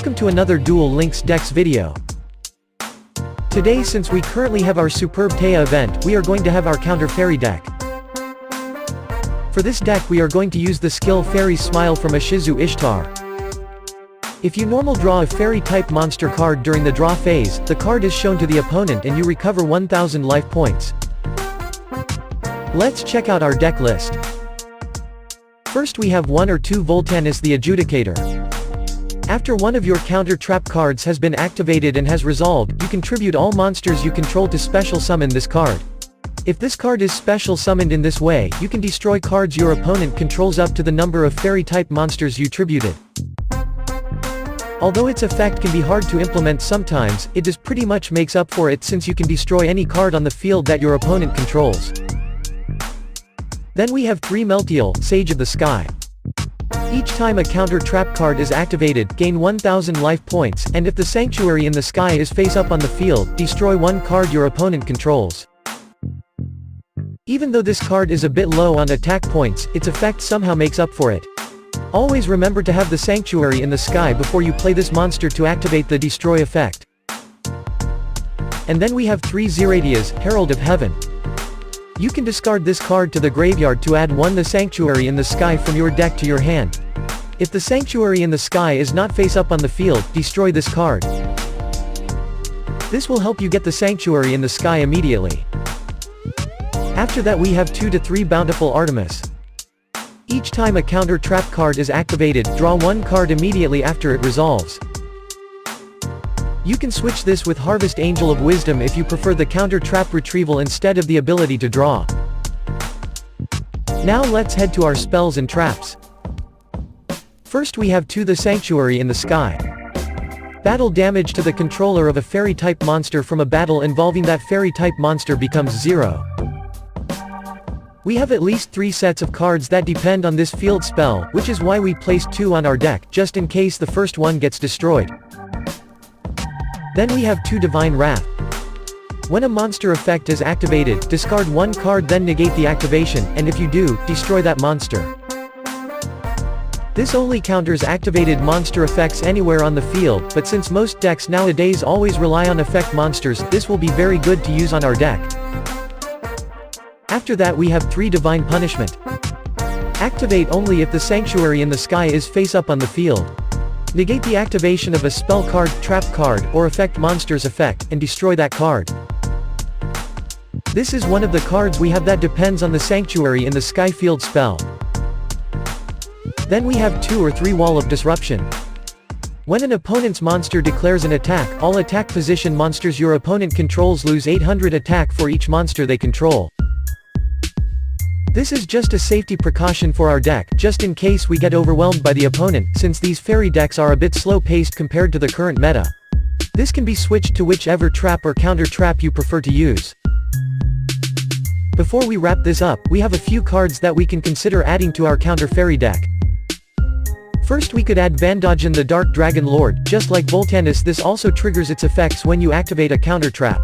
Welcome to another Duel LInks decks video. Today, since we currently have our superb Taya event, we are going to have our counter fairy deck. For this deck we are going to use the skill Fairies Smile from Ashizu Ishtar. If you normal draw a fairy type monster card during the draw phase, the card is shown to the opponent and you recover 1000 life points. Let's check out our deck list. First we have 1 or 2 Voltanis the Adjudicator. After one of your counter trap cards has been activated and has resolved, you contribute all monsters you control to special summon this card. If this card is special summoned in this way, you can destroy cards your opponent controls up to the number of fairy type monsters you tributed. Although its effect can be hard to implement sometimes, it does pretty much makes up for it since you can destroy any card on the field that your opponent controls. Then we have 3 Meltiel, Sage of the Sky. Each time a counter trap card is activated, gain 1000 life points, and if the Sanctuary in the Sky is face up on the field, destroy one card your opponent controls. Even though this card is a bit low on attack points, its effect somehow makes up for it. Always remember to have the Sanctuary in the Sky before you play this monster to activate the destroy effect. And then we have 3 Ziradias, Herald of Heaven. You can discard this card to the graveyard to add 1 the Sanctuary in the Sky from your deck to your hand. If the Sanctuary in the Sky is not face up on the field, destroy this card. This will help you get the Sanctuary in the Sky immediately. After that we have 2 to 3 Bountiful Artemis. Each time a counter trap card is activated, draw 1 card immediately after it resolves. You can switch this with Harvest Angel of Wisdom if you prefer the counter trap retrieval instead of the ability to draw. Now let's head to our spells and traps. First we have 2 the Sanctuary in the Sky. Battle damage to the controller of a fairy type monster from a battle involving that fairy type monster becomes 0. We have at least 3 sets of cards that depend on this field spell, which is why we placed 2 on our deck, just in case the first one gets destroyed. Then we have 2 Divine Wrath. When a monster effect is activated, discard 1 card then negate the activation, and if you do, destroy that monster. This only counters activated monster effects anywhere on the field, but since most decks nowadays always rely on effect monsters, this will be very good to use on our deck. After that we have 3 Divine Punishment. Activate only if the Sanctuary in the Sky is face up on the field. Negate the activation of a spell card, trap card, or effect monster's effect, and destroy that card. This is one of the cards we have that depends on the Sanctuary in the Sky field spell. Then we have 2 or 3 Wall of Disruption. When an opponent's monster declares an attack, all attack position monsters your opponent controls lose 800 attack for each monster they control. This is just a safety precaution for our deck, just in case we get overwhelmed by the opponent, since these fairy decks are a bit slow-paced compared to the current meta. This can be switched to whichever trap or counter trap you prefer to use. Before we wrap this up, we have a few cards that we can consider adding to our counter fairy deck. First we could add Vandajan the Dark Dragon Lord. Just like Voltanis, this also triggers its effects when you activate a counter trap.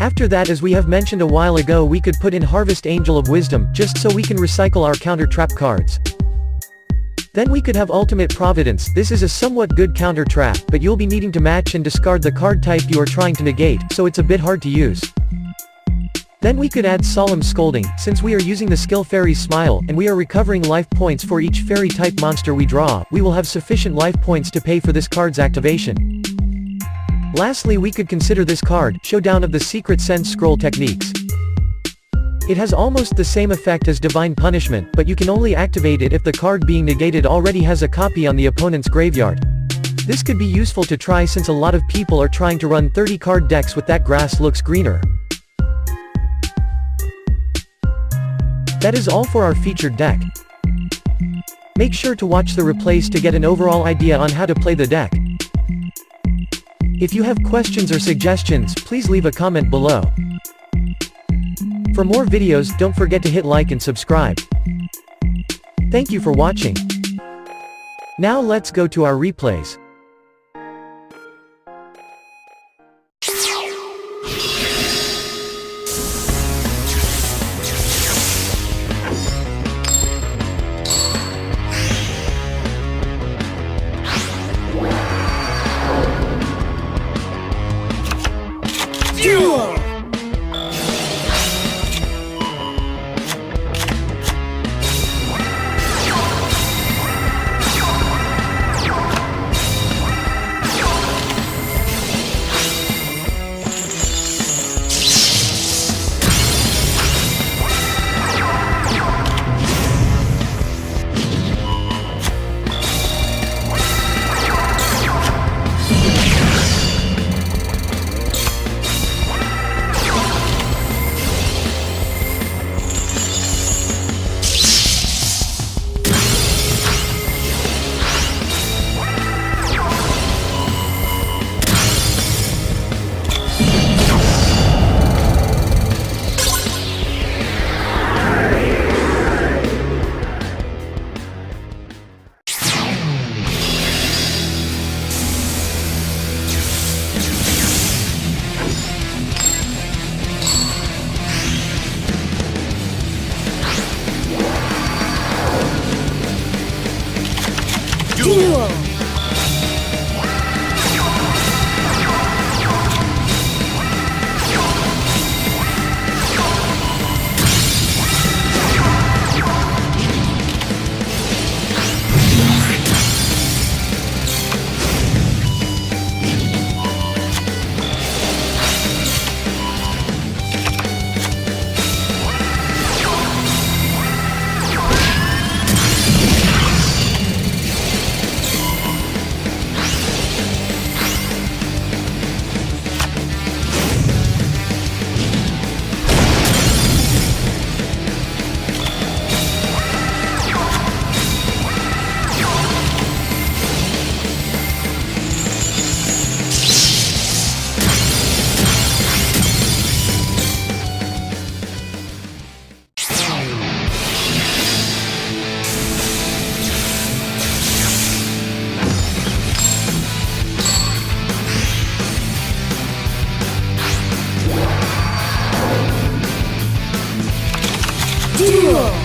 After that, as we have mentioned a while ago, we could put in Harvest Angel of Wisdom, just so we can recycle our counter trap cards. Then we could have Ultimate Providence. This is a somewhat good counter trap, but you'll be needing to match and discard the card type you are trying to negate, so it's a bit hard to use. Then we could add Solemn Scolding, since we are using the skill Fairies Smile, and we are recovering life points for each fairy type monster we draw, we will have sufficient life points to pay for this card's activation. Lastly we could consider this card, Showdown of the Secret Sense Scroll Techniques. It has almost the same effect as Divine Punishment, but you can only activate it if the card being negated already has a copy on the opponent's graveyard. This could be useful to try since a lot of people are trying to run 30 card decks with That Grass Looks Greener. That is all for our featured deck. Make sure to watch the replays to get an overall idea on how to play the deck. If you have questions or suggestions, please leave a comment below. For more videos, don't forget to hit like and subscribe. Thank you for watching. Now let's go to our replays. Duel!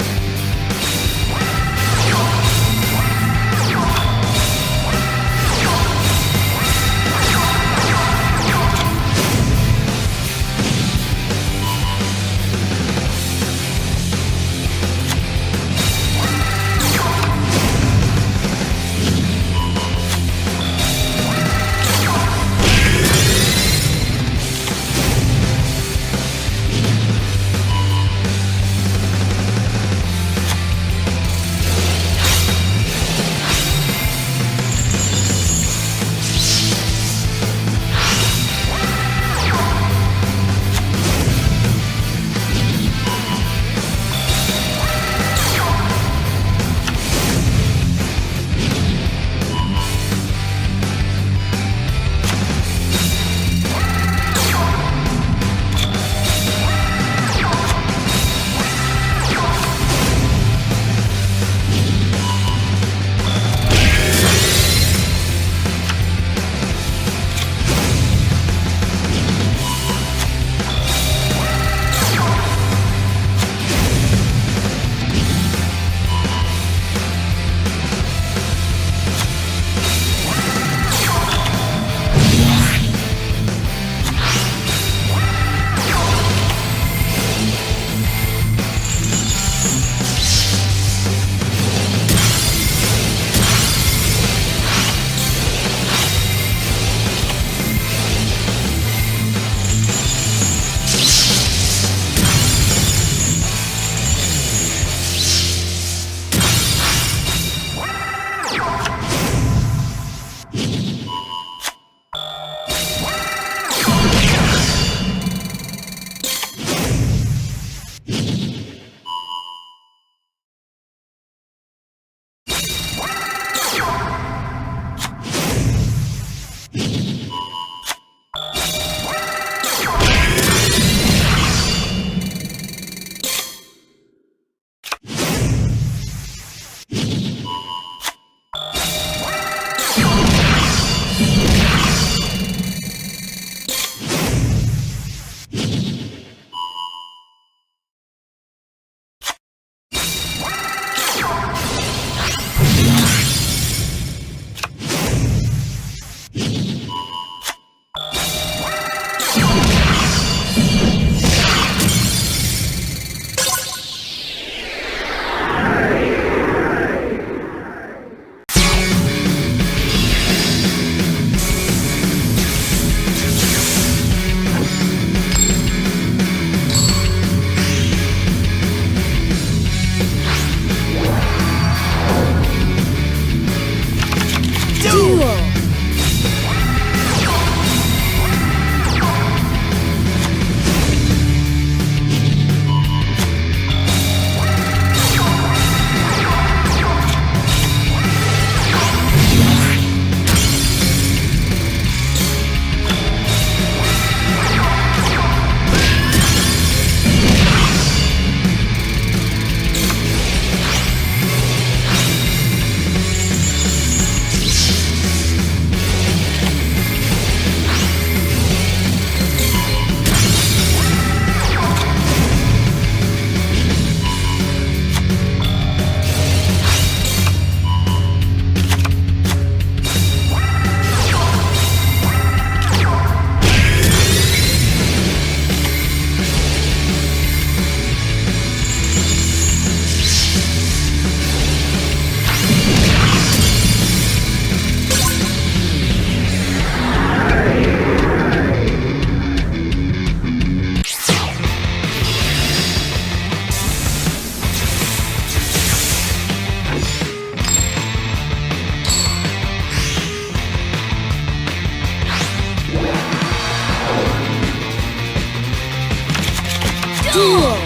Duel!